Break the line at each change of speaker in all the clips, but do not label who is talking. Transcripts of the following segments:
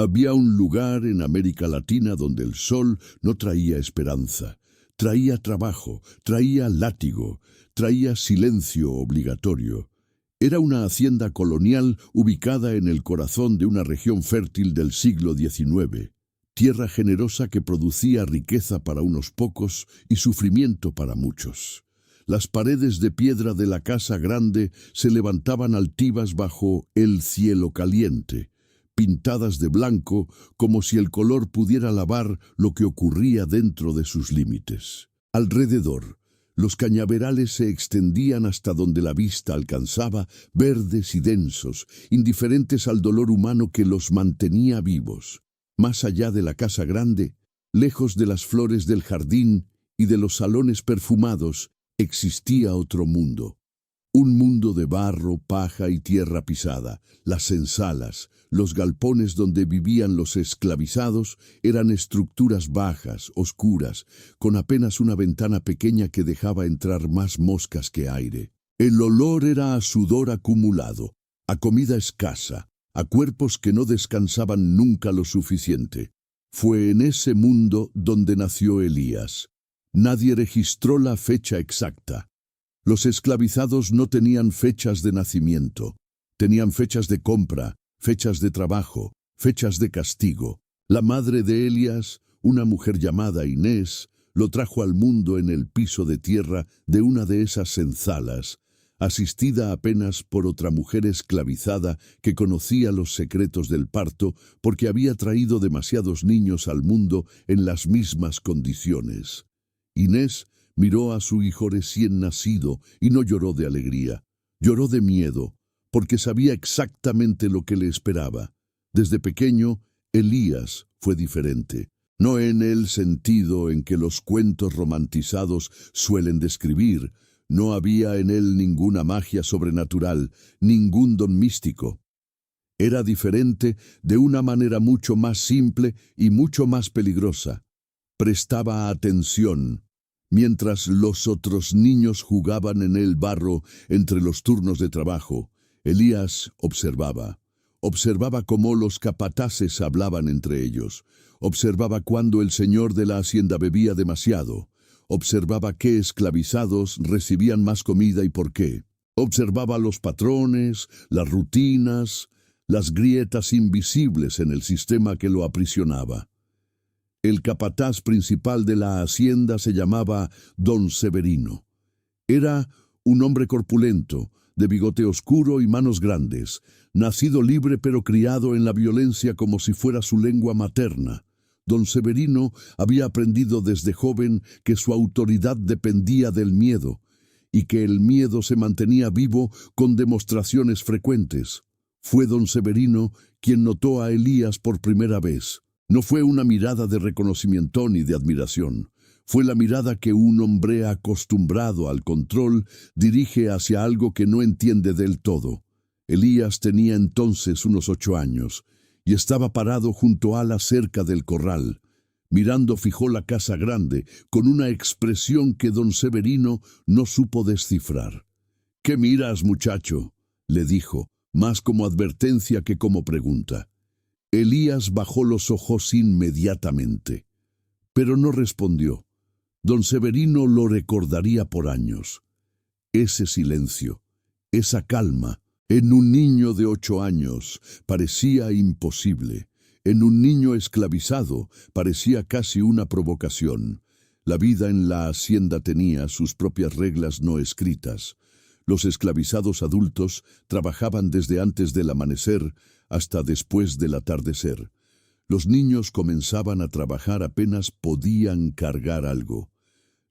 Había un lugar en América Latina donde el sol no traía esperanza, traía trabajo, traía látigo, traía silencio obligatorio. Era una hacienda colonial ubicada en el corazón de una región fértil del siglo XIX, tierra generosa que producía riqueza para unos pocos y sufrimiento para muchos. Las paredes de piedra de la casa grande se levantaban altivas bajo el cielo caliente, pintadas de blanco como si el color pudiera lavar lo que ocurría dentro de sus límites. Alrededor, los cañaverales se extendían hasta donde la vista alcanzaba, verdes y densos, indiferentes al dolor humano que los mantenía vivos. Más allá de la casa grande, lejos de las flores del jardín y de los salones perfumados, existía otro mundo. Un mundo de barro, paja y tierra pisada. Las ensalas, los galpones donde vivían los esclavizados, eran estructuras bajas, oscuras, con apenas una ventana pequeña que dejaba entrar más moscas que aire. El olor era a sudor acumulado, a comida escasa, a cuerpos que no descansaban nunca lo suficiente. Fue en ese mundo donde nació Elías. Nadie registró la fecha exacta. Los esclavizados no tenían fechas de nacimiento, tenían fechas de compra, fechas de trabajo, fechas de castigo. La madre de Elías, una mujer llamada Inés, lo trajo al mundo en el piso de tierra de una de esas ensalas, asistida apenas por otra mujer esclavizada que conocía los secretos del parto porque había traído demasiados niños al mundo en las mismas condiciones. Inés miró a su hijo recién nacido y no lloró de alegría, lloró de miedo, porque sabía exactamente lo que le esperaba. Desde pequeño, Elías fue diferente, no en el sentido en que los cuentos romantizados suelen describir. No había en él ninguna magia sobrenatural, ningún don místico. Era diferente de una manera mucho más simple y mucho más peligrosa. Prestaba atención. Mientras los otros niños jugaban en el barro entre los turnos de trabajo, Elías observaba. Observaba cómo los capataces hablaban entre ellos. Observaba cuando el señor de la hacienda bebía demasiado. Observaba qué esclavizados recibían más comida y por qué. Observaba los patrones, las rutinas, las grietas invisibles en el sistema que lo aprisionaba. El capataz principal de la hacienda se llamaba Don Severino. Era un hombre corpulento, de bigote oscuro y manos grandes, nacido libre pero criado en la violencia como si fuera su lengua materna. Don Severino había aprendido desde joven que su autoridad dependía del miedo, y que el miedo se mantenía vivo con demostraciones frecuentes. Fue Don Severino quien notó a Elías por primera vez. No fue una mirada de reconocimiento ni de admiración. Fue la mirada que un hombre acostumbrado al control dirige hacia algo que no entiende del todo. Elías tenía entonces unos 8 años y estaba parado junto a la cerca del corral. Mirando fijó la casa grande con una expresión que don Severino no supo descifrar. «¿Qué miras, muchacho?», le dijo, más como advertencia que como pregunta. Elías bajó los ojos inmediatamente, pero no respondió. Don Severino lo recordaría por años. Ese silencio, esa calma, en un niño de 8 años, parecía imposible. En un niño esclavizado, parecía casi una provocación. La vida en la hacienda tenía sus propias reglas no escritas. Los esclavizados adultos trabajaban desde antes del amanecer hasta después del atardecer. Los niños comenzaban a trabajar apenas podían cargar algo.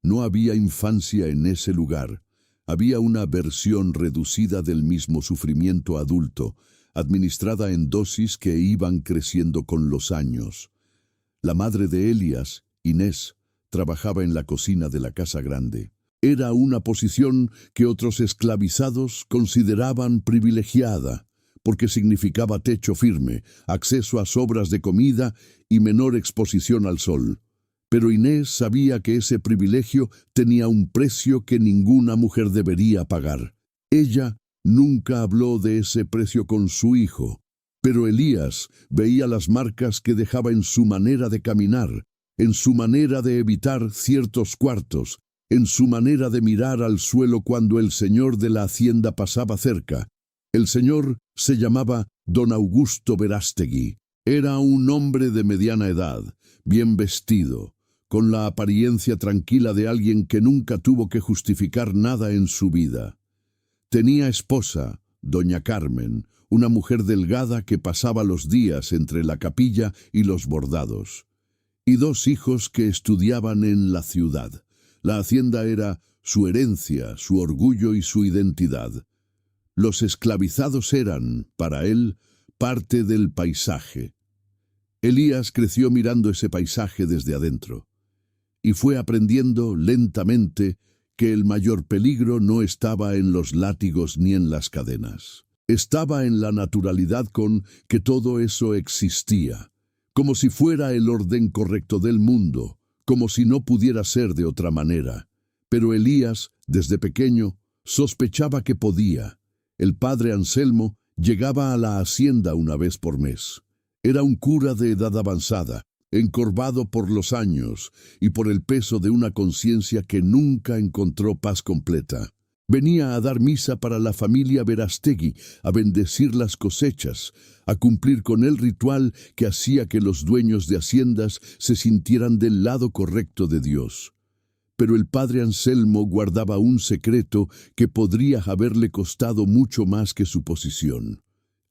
No había infancia en ese lugar. Había una versión reducida del mismo sufrimiento adulto, administrada en dosis que iban creciendo con los años. La madre de Elías, Inés, trabajaba en la cocina de la casa grande. Era una posición que otros esclavizados consideraban privilegiada, porque significaba techo firme, acceso a sobras de comida y menor exposición al sol. Pero Inés sabía que ese privilegio tenía un precio que ninguna mujer debería pagar. Ella nunca habló de ese precio con su hijo. Pero Elías veía las marcas que dejaba en su manera de caminar, en su manera de evitar ciertos cuartos, en su manera de mirar al suelo cuando el señor de la hacienda pasaba cerca. El señor se llamaba don Augusto Verástegui. Era un hombre de mediana edad, bien vestido, con la apariencia tranquila de alguien que nunca tuvo que justificar nada en su vida. Tenía esposa, doña Carmen, una mujer delgada que pasaba los días entre la capilla y los bordados, y dos hijos que estudiaban en la ciudad. La hacienda era su herencia, su orgullo y su identidad. Los esclavizados eran, para él, parte del paisaje. Elías creció mirando ese paisaje desde adentro, y fue aprendiendo lentamente que el mayor peligro no estaba en los látigos ni en las cadenas. Estaba en la naturalidad con que todo eso existía, como si fuera el orden correcto del mundo, como si no pudiera ser de otra manera. Pero Elías, desde pequeño, sospechaba que podía. El padre Anselmo llegaba a la hacienda una vez por mes. Era un cura de edad avanzada, encorvado por los años y por el peso de una conciencia que nunca encontró paz completa. Venía a dar misa para la familia Verástegui, a bendecir las cosechas, a cumplir con el ritual que hacía que los dueños de haciendas se sintieran del lado correcto de Dios. Pero el padre Anselmo guardaba un secreto que podría haberle costado mucho más que su posición.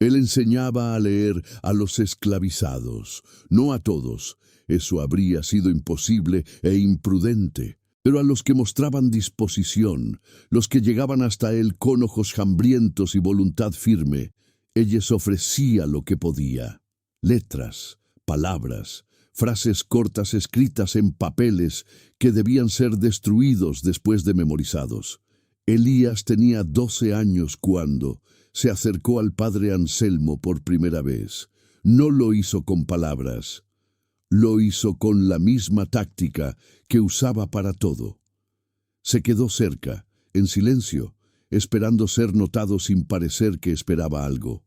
Él enseñaba a leer a los esclavizados, no a todos. Eso habría sido imposible e imprudente. Pero a los que mostraban disposición, los que llegaban hasta él con ojos hambrientos y voluntad firme, él les ofrecía lo que podía. Letras, palabras, frases cortas escritas en papeles que debían ser destruidos después de memorizados. Elías tenía 12 años cuando se acercó al padre Anselmo por primera vez. No lo hizo con palabras. Lo hizo con la misma táctica que usaba para todo. Se quedó cerca, en silencio, esperando ser notado sin parecer que esperaba algo.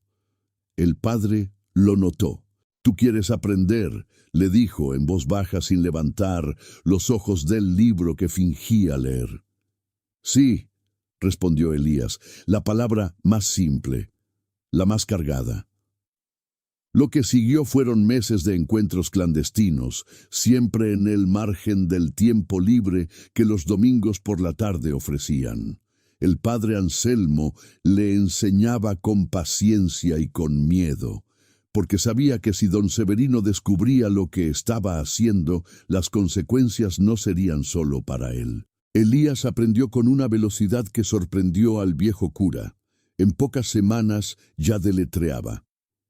El padre lo notó. «Tú quieres aprender», le dijo en voz baja sin levantar los ojos del libro que fingía leer. «Sí», respondió Elías, la palabra más simple, la más cargada. Lo que siguió fueron meses de encuentros clandestinos, siempre en el margen del tiempo libre que los domingos por la tarde ofrecían. El padre Anselmo le enseñaba con paciencia y con miedo, porque sabía que si don Severino descubría lo que estaba haciendo, las consecuencias no serían solo para él. Elías aprendió con una velocidad que sorprendió al viejo cura. En pocas semanas ya deletreaba.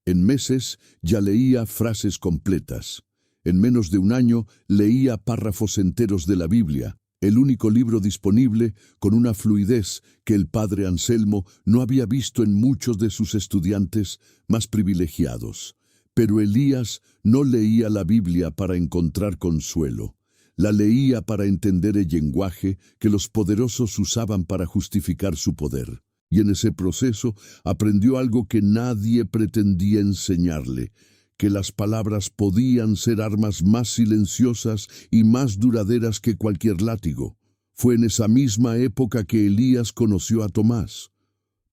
En meses ya leía frases completas. En menos de un año leía párrafos enteros de la Biblia, el único libro disponible, con una fluidez que el padre Anselmo no había visto en muchos de sus estudiantes más privilegiados. Pero Elías no leía la Biblia para encontrar consuelo. La leía para entender el lenguaje que los poderosos usaban para justificar su poder. Y en ese proceso aprendió algo que nadie pretendía enseñarle, que las palabras podían ser armas más silenciosas y más duraderas que cualquier látigo. Fue en esa misma época que Elías conoció a Tomás.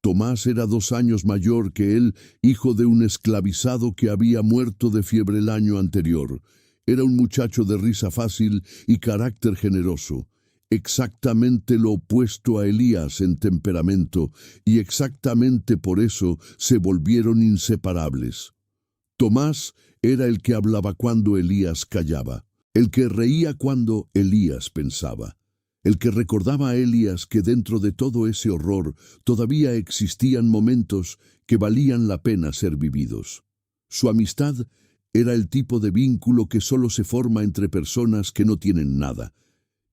Tomás era 2 años mayor que él, hijo de un esclavizado que había muerto de fiebre el año anterior. Era un muchacho de risa fácil y carácter generoso. Exactamente lo opuesto a Elías en temperamento, y exactamente por eso se volvieron inseparables. Tomás era el que hablaba cuando Elías callaba, el que reía cuando Elías pensaba, el que recordaba a Elías que dentro de todo ese horror todavía existían momentos que valían la pena ser vividos. Su amistad era el tipo de vínculo que solo se forma entre personas que no tienen nada,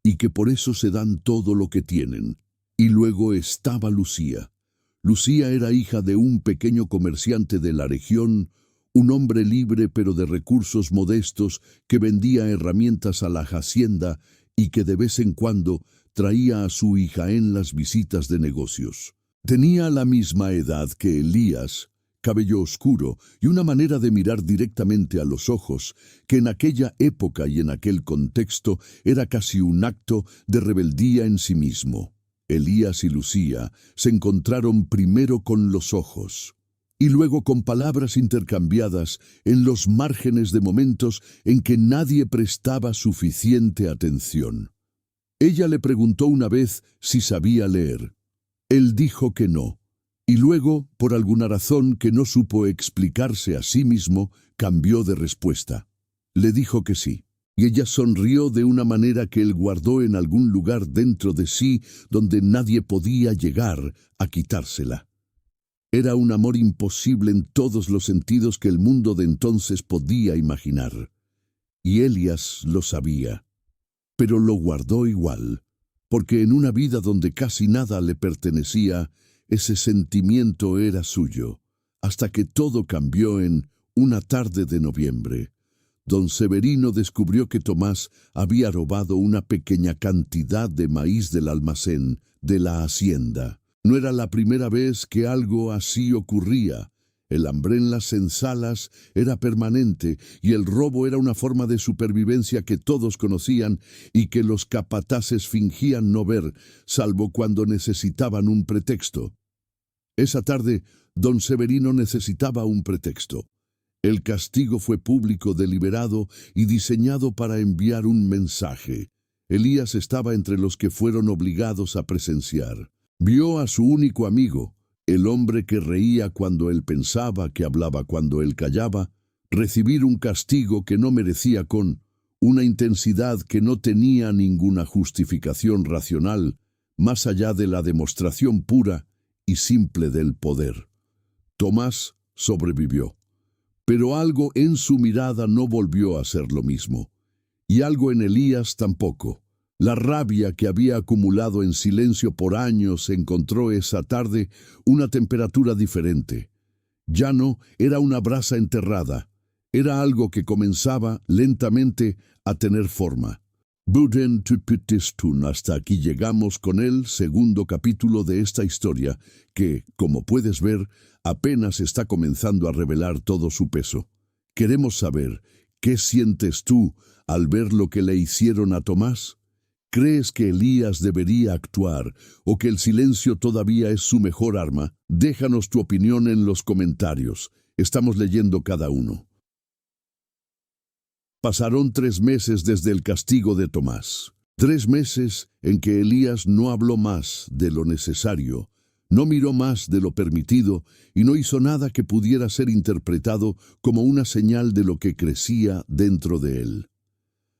y que por eso se dan todo lo que tienen. Y luego estaba Lucía. Lucía era hija de un pequeño comerciante de la región, un hombre libre pero de recursos modestos que vendía herramientas a la hacienda y que de vez en cuando traía a su hija en las visitas de negocios. Tenía la misma edad que Elías, cabello oscuro y una manera de mirar directamente a los ojos, que en aquella época y en aquel contexto era casi un acto de rebeldía en sí mismo. Elías y Lucía se encontraron primero con los ojos, y luego con palabras intercambiadas en los márgenes de momentos en que nadie prestaba suficiente atención. Ella le preguntó una vez si sabía leer. Él dijo que no, y luego, por alguna razón que no supo explicarse a sí mismo, cambió de respuesta. Le dijo que sí, y ella sonrió de una manera que él guardó en algún lugar dentro de sí donde nadie podía llegar a quitársela. Era un amor imposible en todos los sentidos que el mundo de entonces podía imaginar. Y Elías lo sabía, pero lo guardó igual, porque en una vida donde casi nada le pertenecía, ese sentimiento era suyo, hasta que todo cambió en una tarde de noviembre. Don Severino descubrió que Tomás había robado una pequeña cantidad de maíz del almacén de la hacienda. No era la primera vez que algo así ocurría. El hambre en las ensalas era permanente y el robo era una forma de supervivencia que todos conocían y que los capataces fingían no ver, salvo cuando necesitaban un pretexto. Esa tarde, don Severino necesitaba un pretexto. El castigo fue público, deliberado y diseñado para enviar un mensaje. Elías estaba entre los que fueron obligados a presenciar. Vio a su único amigo, el hombre que reía cuando él pensaba, que hablaba cuando él callaba, recibir un castigo que no merecía con una intensidad que no tenía ninguna justificación racional, más allá de la demostración pura y simple del poder. Tomás sobrevivió, pero algo en su mirada no volvió a ser lo mismo, y algo en Elías tampoco. La rabia que había acumulado en silencio por años encontró esa tarde una temperatura diferente. Ya no era una brasa enterrada, era algo que comenzaba lentamente a tener forma. Buden Tupitistun. Hasta aquí llegamos con el segundo capítulo de esta historia, que, como puedes ver, apenas está comenzando a revelar todo su peso. Queremos saber, ¿qué sientes tú al ver lo que le hicieron a Tomás? ¿Crees que Elías debería actuar o que el silencio todavía es su mejor arma? Déjanos tu opinión en los comentarios. Estamos leyendo cada uno. Pasaron 3 meses desde el castigo de Tomás. 3 meses en que Elías no habló más de lo necesario, no miró más de lo permitido y no hizo nada que pudiera ser interpretado como una señal de lo que crecía dentro de él.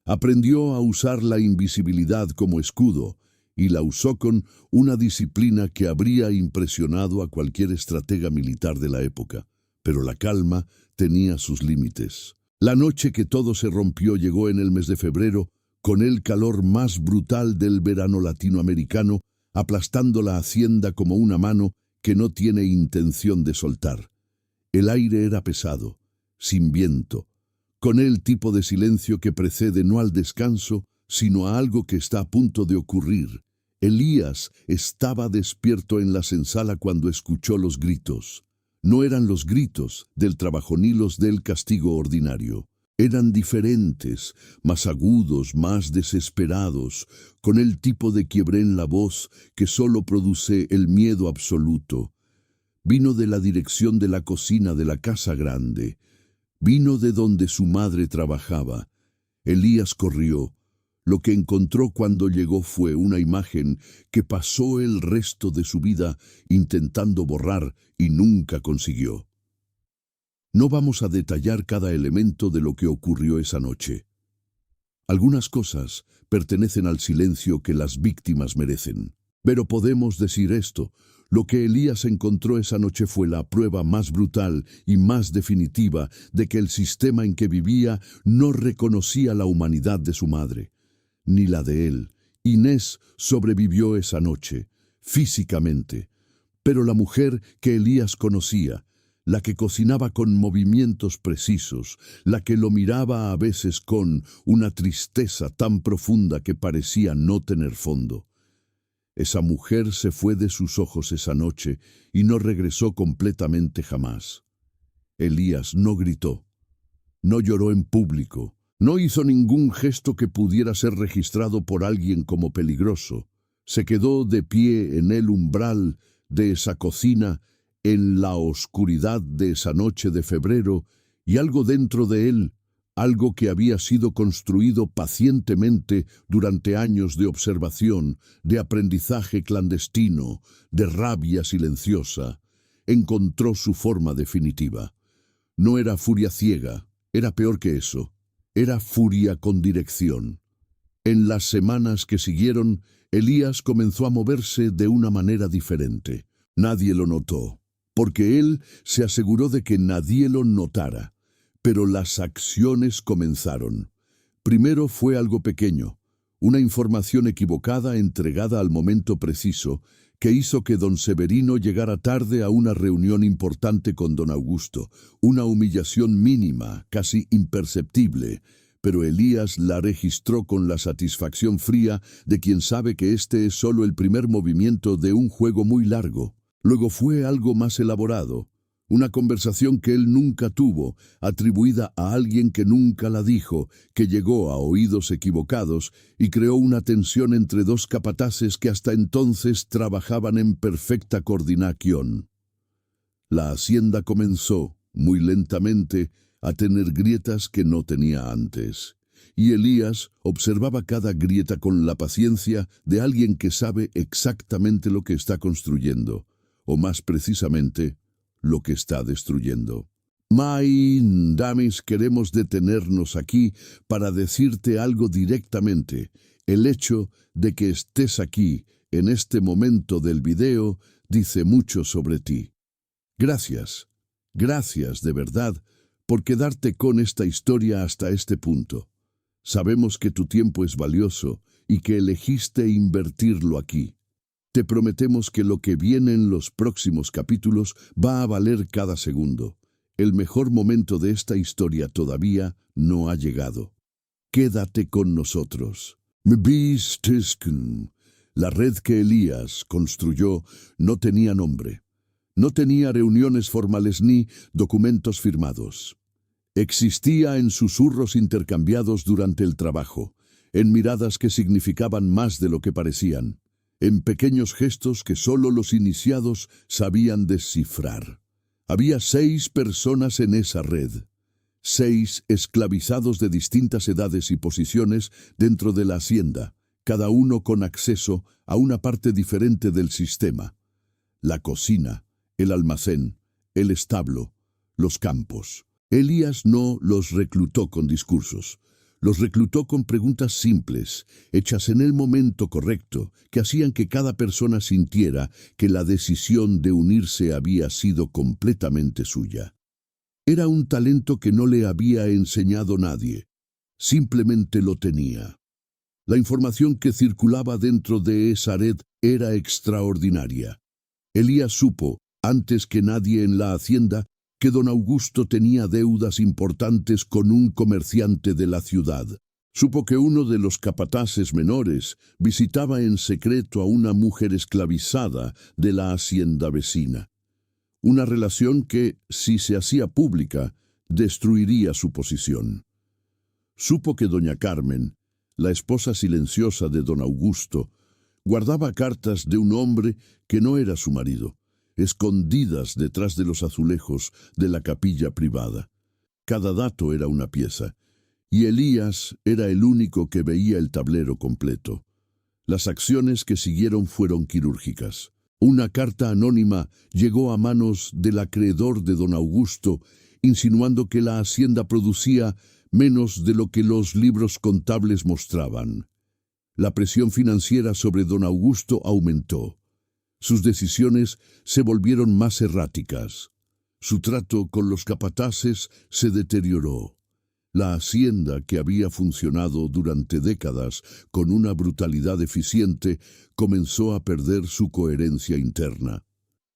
Aprendió a usar la invisibilidad como escudo y la usó con una disciplina que habría impresionado a cualquier estratega militar de la época. Pero la calma tenía sus límites. La noche que todo se rompió llegó en el mes de febrero, con el calor más brutal del verano latinoamericano, aplastando la hacienda como una mano que no tiene intención de soltar. El aire era pesado, sin viento, con el tipo de silencio que precede no al descanso, sino a algo que está a punto de ocurrir. Elías estaba despierto en la senzala cuando escuchó los gritos. No eran los gritos del trabajo ni los del castigo ordinario. Eran diferentes, más agudos, más desesperados, con el tipo de quiebre en la voz que solo produce el miedo absoluto. Vino de la dirección de la cocina de la casa grande. Vino de donde su madre trabajaba. Elías corrió. Lo que encontró cuando llegó fue una imagen que pasó el resto de su vida intentando borrar y nunca consiguió. No vamos a detallar cada elemento de lo que ocurrió esa noche. Algunas cosas pertenecen al silencio que las víctimas merecen. Pero podemos decir esto: lo que Elías encontró esa noche fue la prueba más brutal y más definitiva de que el sistema en que vivía no reconocía la humanidad de su madre, ni la de él. Inés sobrevivió esa noche, físicamente, pero la mujer que Elías conocía, la que cocinaba con movimientos precisos, la que lo miraba a veces con una tristeza tan profunda que parecía no tener fondo. Esa mujer se fue de sus ojos esa noche y no regresó completamente jamás. Elías no gritó, no lloró en público, no hizo ningún gesto que pudiera ser registrado por alguien como peligroso. Se quedó de pie en el umbral de esa cocina, en la oscuridad de esa noche de febrero, y algo dentro de él, algo que había sido construido pacientemente durante años de observación, de aprendizaje clandestino, de rabia silenciosa, encontró su forma definitiva. No era furia ciega, era peor que eso, era furia con dirección. En las semanas que siguieron, Elías comenzó a moverse de una manera diferente. Nadie lo notó, porque él se aseguró de que nadie lo notara. Pero las acciones comenzaron. Primero fue algo pequeño, una información equivocada entregada al momento preciso, que hizo que don Severino llegara tarde a una reunión importante con don Augusto, una humillación mínima, casi imperceptible, pero Elías la registró con la satisfacción fría de quien sabe que este es solo el primer movimiento de un juego muy largo. Luego fue algo más elaborado, una conversación que él nunca tuvo, atribuida a alguien que nunca la dijo, que llegó a oídos equivocados y creó una tensión entre dos capataces que hasta entonces trabajaban en perfecta coordinación. La hacienda comenzó, muy lentamente, a tener grietas que no tenía antes, y Elías observaba cada grieta con la paciencia de alguien que sabe exactamente lo que está construyendo, o más precisamente, lo que está destruyendo. Damis, queremos detenernos aquí para decirte algo directamente. El hecho de que estés aquí, en este momento del video, dice mucho sobre ti. Gracias de verdad, por quedarte con esta historia hasta este punto. Sabemos que tu tiempo es valioso y que elegiste invertirlo aquí. Te prometemos que lo que viene en los próximos capítulos va a valer cada segundo. El mejor momento de esta historia todavía no ha llegado. Quédate con nosotros. La red que Elías construyó no tenía nombre. No tenía reuniones formales ni documentos firmados. Existía en susurros intercambiados durante el trabajo, en miradas que significaban más de lo que parecían, en pequeños gestos que solo los iniciados sabían descifrar. Había 6 personas en esa red, 6 esclavizados de distintas edades y posiciones dentro de la hacienda, cada uno con acceso a una parte diferente del sistema: la cocina, el almacén, el establo, los campos. Elías no los reclutó con discursos. Los reclutó con preguntas simples, hechas en el momento correcto, que hacían que cada persona sintiera que la decisión de unirse había sido completamente suya. Era un talento que no le había enseñado nadie. Simplemente lo tenía. La información que circulaba dentro de esa red era extraordinaria. Elías supo, antes que nadie en la hacienda, que don Augusto tenía deudas importantes con un comerciante de la ciudad. Supo que uno de los capataces menores visitaba en secreto a una mujer esclavizada de la hacienda vecina. Una relación que, si se hacía pública, destruiría su posición. Supo que doña Carmen, la esposa silenciosa de don Augusto, guardaba cartas de un hombre que no era su marido, escondidas detrás de los azulejos de la capilla privada. Cada dato era una pieza, y Elías era el único que veía el tablero completo. Las acciones que siguieron fueron quirúrgicas. Una carta anónima llegó a manos del acreedor de don Augusto, insinuando que la hacienda producía menos de lo que los libros contables mostraban. La presión financiera sobre don Augusto aumentó. Sus decisiones se volvieron más erráticas. Su trato con los capataces se deterioró. La hacienda, que había funcionado durante décadas con una brutalidad eficiente, comenzó a perder su coherencia interna.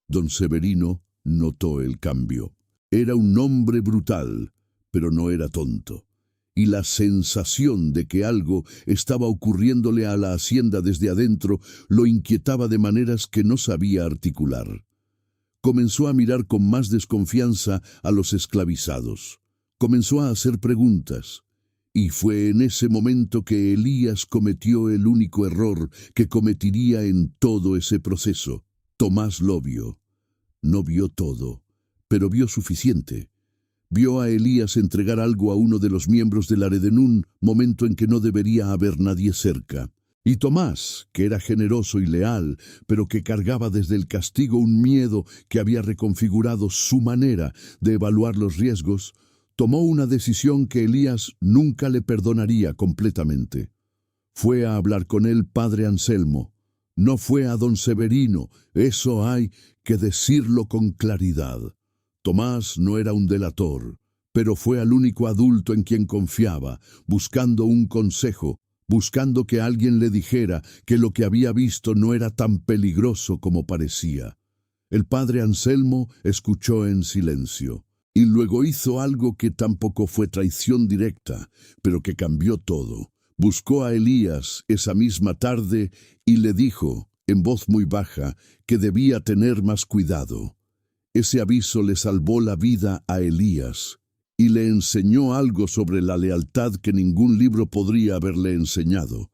Don Severino notó el cambio. Era un hombre brutal, pero no era tonto. Y la sensación de que algo estaba ocurriéndole a la hacienda desde adentro lo inquietaba de maneras que no sabía articular. comenzó a mirar con más desconfianza a los esclavizados. Comenzó a hacer preguntas. Y fue en ese momento que Elías cometió el único error que cometiría en todo ese proceso. Tomás lo vio. No vio todo, pero vio suficiente. Vio a Elías entregar algo a uno de los miembros del Aredenún, momento en que no debería haber nadie cerca. Y Tomás, que era generoso y leal, pero que cargaba desde el castigo un miedo que había reconfigurado su manera de evaluar los riesgos, tomó una decisión que Elías nunca le perdonaría completamente. Fue a hablar con el padre Anselmo. No fue a don Severino, eso hay que decirlo con claridad. Tomás no era un delator, pero fue al único adulto en quien confiaba, buscando un consejo, buscando que alguien le dijera que lo que había visto no era tan peligroso como parecía. El padre Anselmo escuchó en silencio, y luego hizo algo que tampoco fue traición directa, pero que cambió todo. Buscó a Elías esa misma tarde y le dijo, en voz muy baja, que debía tener más cuidado. Ese aviso le salvó la vida a Elías y le enseñó algo sobre la lealtad que ningún libro podría haberle enseñado,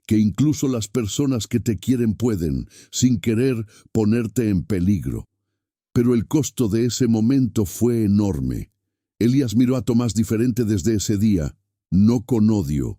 que incluso las personas que te quieren pueden, sin querer, ponerte en peligro. Pero el costo de ese momento fue enorme. Elías miró a Tomás diferente desde ese día, no con odio.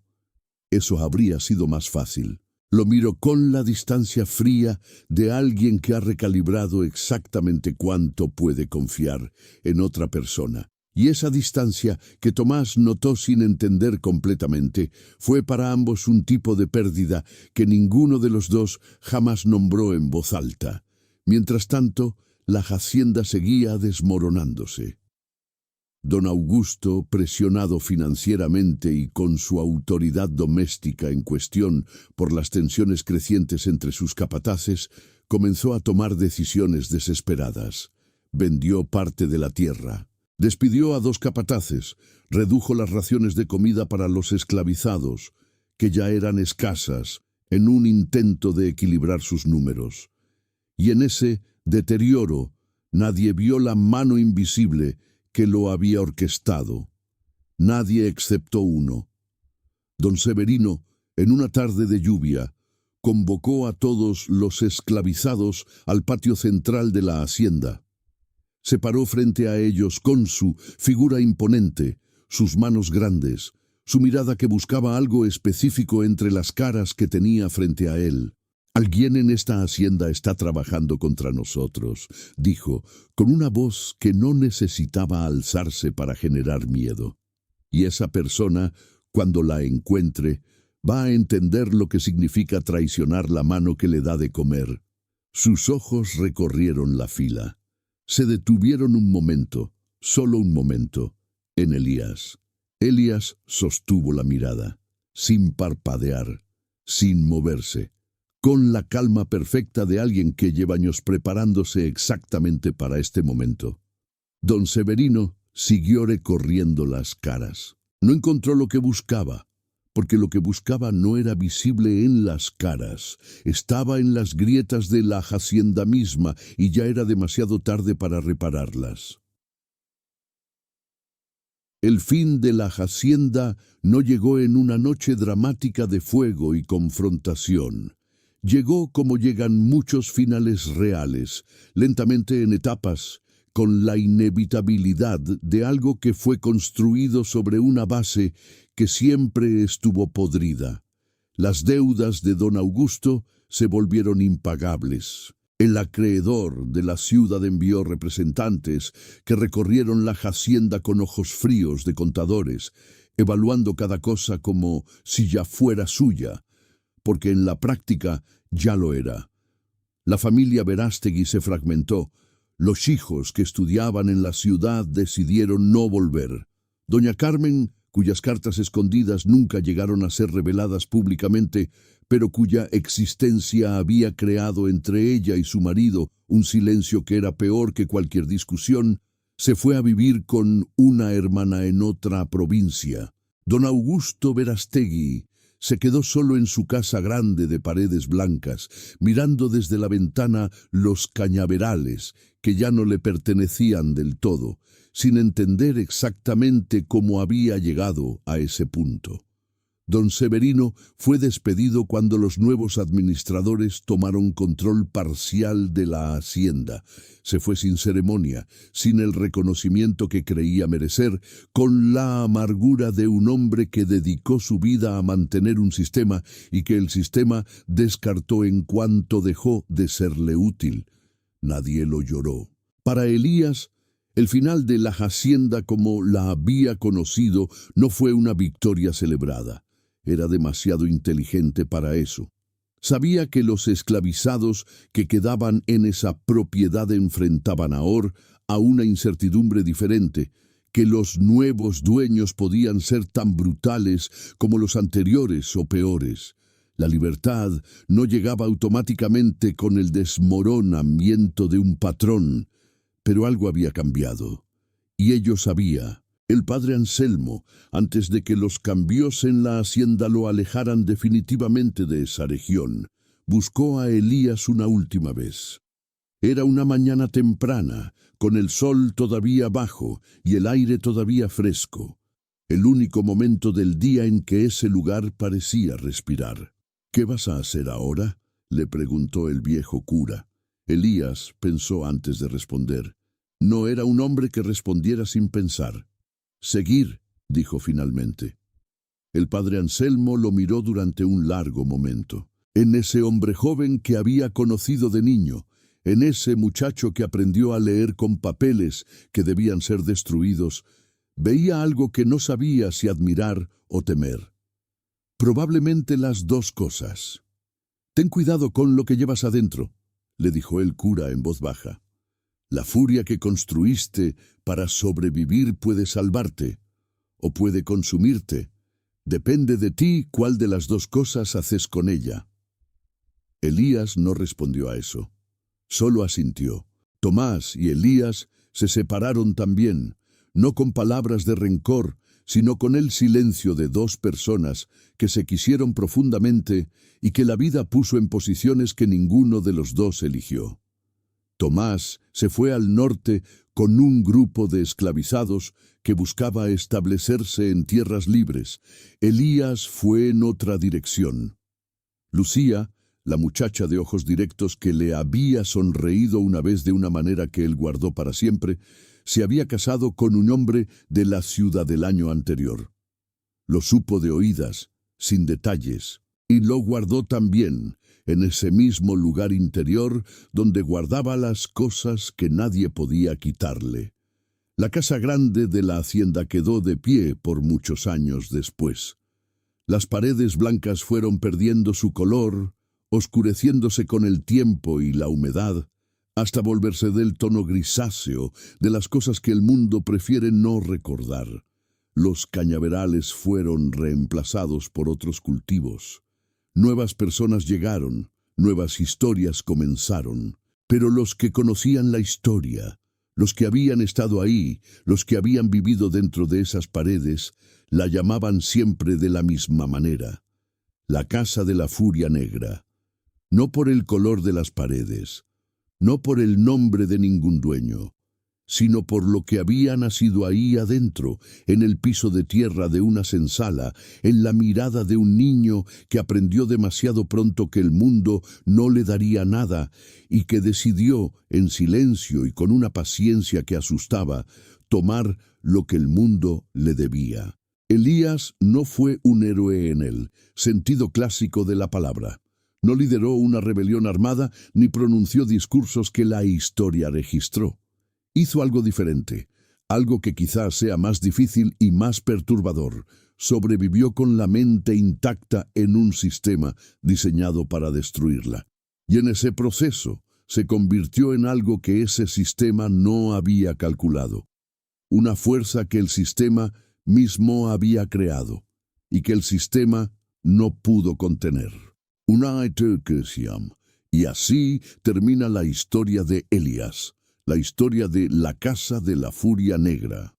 Eso habría sido más fácil. Lo miró con la distancia fría de alguien que ha recalibrado exactamente cuánto puede confiar en otra persona. Y esa distancia, que Tomás notó sin entender completamente, fue para ambos un tipo de pérdida que ninguno de los dos jamás nombró en voz alta. Mientras tanto, la hacienda seguía desmoronándose. Don Augusto, presionado financieramente y con su autoridad doméstica en cuestión por las tensiones crecientes entre sus capataces, comenzó a tomar decisiones desesperadas. Vendió parte de la tierra. Despidió a 2 capataces, redujo las raciones de comida para los esclavizados, que ya eran escasas, en un intento de equilibrar sus números. Y en ese deterioro, nadie vio la mano invisible que lo había orquestado. Nadie excepto uno. Don Severino, en una tarde de lluvia, convocó a todos los esclavizados al patio central de la hacienda. Se paró frente a ellos con su figura imponente, sus manos grandes, su mirada que buscaba algo específico entre las caras que tenía frente a él. «Alguien en esta hacienda está trabajando contra nosotros», dijo, con una voz que no necesitaba alzarse para generar miedo. «Y esa persona, cuando la encuentre, va a entender lo que significa traicionar la mano que le da de comer». Sus ojos recorrieron la fila. Se detuvieron un momento, solo un momento, en Elías. Elías sostuvo la mirada, sin parpadear, sin moverse, con la calma perfecta de alguien que lleva años preparándose exactamente para este momento. Don Severino siguió recorriendo las caras. No encontró lo que buscaba, porque lo que buscaba no era visible en las caras, estaba en las grietas de la hacienda misma y ya era demasiado tarde para repararlas. El fin de la hacienda no llegó en una noche dramática de fuego y confrontación. Llegó como llegan muchos finales reales, lentamente en etapas, con la inevitabilidad de algo que fue construido sobre una base que siempre estuvo podrida. Las deudas de don Augusto se volvieron impagables. El acreedor de la ciudad envió representantes que recorrieron la hacienda con ojos fríos de contadores, evaluando cada cosa como si ya fuera suya, porque en la práctica ya lo era. La familia Verástegui se fragmentó. Los hijos que estudiaban en la ciudad decidieron no volver. Doña Carmen, cuyas cartas escondidas nunca llegaron a ser reveladas públicamente, pero cuya existencia había creado entre ella y su marido un silencio que era peor que cualquier discusión, se fue a vivir con una hermana en otra provincia. Don Augusto Verástegui Se quedó solo en su casa grande de paredes blancas, mirando desde la ventana los cañaverales que ya no le pertenecían del todo, sin entender exactamente cómo había llegado a ese punto. Don Severino fue despedido cuando los nuevos administradores tomaron control parcial de la hacienda. Se fue sin ceremonia, sin el reconocimiento que creía merecer, con la amargura de un hombre que dedicó su vida a mantener un sistema y que el sistema descartó en cuanto dejó de serle útil. Nadie lo lloró. Para Elías, el final de la hacienda como la había conocido no fue una victoria celebrada. Era demasiado inteligente para eso. Sabía que los esclavizados que quedaban en esa propiedad enfrentaban ahora a una incertidumbre diferente, que los nuevos dueños podían ser tan brutales como los anteriores o peores. La libertad no llegaba automáticamente con el desmoronamiento de un patrón, pero algo había cambiado, y ello sabía. El padre Anselmo, antes de que los cambios en la hacienda lo alejaran definitivamente de esa región, buscó a Elías una última vez. Era una mañana temprana, con el sol todavía bajo y el aire todavía fresco, el único momento del día en que ese lugar parecía respirar. «¿Qué vas a hacer ahora?», le preguntó el viejo cura. Elías pensó antes de responder. No era un hombre que respondiera sin pensar. «Seguir», dijo finalmente. El padre Anselmo lo miró durante un largo momento. En ese hombre joven que había conocido de niño, en ese muchacho que aprendió a leer con papeles que debían ser destruidos, veía algo que no sabía si admirar o temer. Probablemente las dos cosas. «Ten cuidado con lo que llevas adentro», le dijo el cura en voz baja. «La furia que construiste para sobrevivir puede salvarte, o puede consumirte. Depende de ti cuál de las dos cosas haces con ella». Elías no respondió a eso. Solo asintió. Tomás y Elías se separaron también, no con palabras de rencor, sino con el silencio de dos personas que se quisieron profundamente y que la vida puso en posiciones que ninguno de los dos eligió. Tomás se fue al norte con un grupo de esclavizados que buscaba establecerse en tierras libres. Elías fue en otra dirección. Lucía, la muchacha de ojos directos que le había sonreído una vez de una manera que él guardó para siempre, se había casado con un hombre de la ciudad del año anterior. Lo supo de oídas, sin detalles, y lo guardó también en ese mismo lugar interior donde guardaba las cosas que nadie podía quitarle. La casa grande de la hacienda quedó de pie por muchos años después. Las paredes blancas fueron perdiendo su color, oscureciéndose con el tiempo y la humedad, hasta volverse del tono grisáceo de las cosas que el mundo prefiere no recordar. Los cañaverales fueron reemplazados por otros cultivos. Nuevas personas llegaron, nuevas historias comenzaron, pero los que conocían la historia, los que habían estado ahí, los que habían vivido dentro de esas paredes, la llamaban siempre de la misma manera: la casa de la furia negra. No por el color de las paredes, no por el nombre de ningún dueño, sino por lo que había nacido ahí adentro, en el piso de tierra de una senzala, en la mirada de un niño que aprendió demasiado pronto que el mundo no le daría nada y que decidió, en silencio y con una paciencia que asustaba, tomar lo que el mundo le debía. Elías no fue un héroe en el sentido clásico de la palabra. No lideró una rebelión armada ni pronunció discursos que la historia registró. Hizo algo diferente, algo que quizás sea más difícil y más perturbador. Sobrevivió con la mente intacta en un sistema diseñado para destruirla. Y en ese proceso se convirtió en algo que ese sistema no había calculado. Una fuerza que el sistema mismo había creado y que el sistema no pudo contener. Y así termina la historia de Elías, la historia de la casa de la furia negra.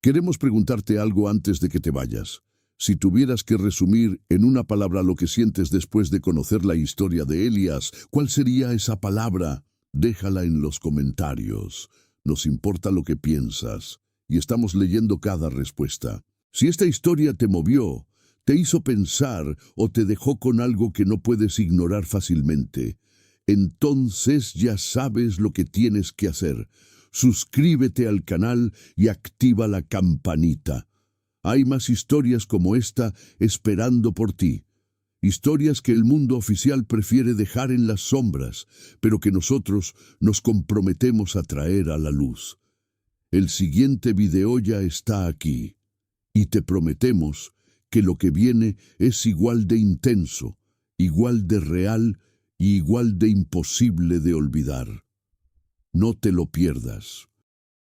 Queremos preguntarte algo antes de que te vayas. Si tuvieras que resumir en una palabra lo que sientes después de conocer la historia de Elías, ¿cuál sería esa palabra? Déjala en los comentarios. Nos importa lo que piensas y estamos leyendo cada respuesta. Si esta historia te movió, te hizo pensar o te dejó con algo que no puedes ignorar fácilmente, entonces ya sabes lo que tienes que hacer. Suscríbete al canal y activa la campanita. Hay más historias como esta esperando por ti. Historias que el mundo oficial prefiere dejar en las sombras, pero que nosotros nos comprometemos a traer a la luz. El siguiente video ya está aquí, y te prometemos que lo que viene es igual de intenso, igual de real y igual de imposible de olvidar. No te lo pierdas.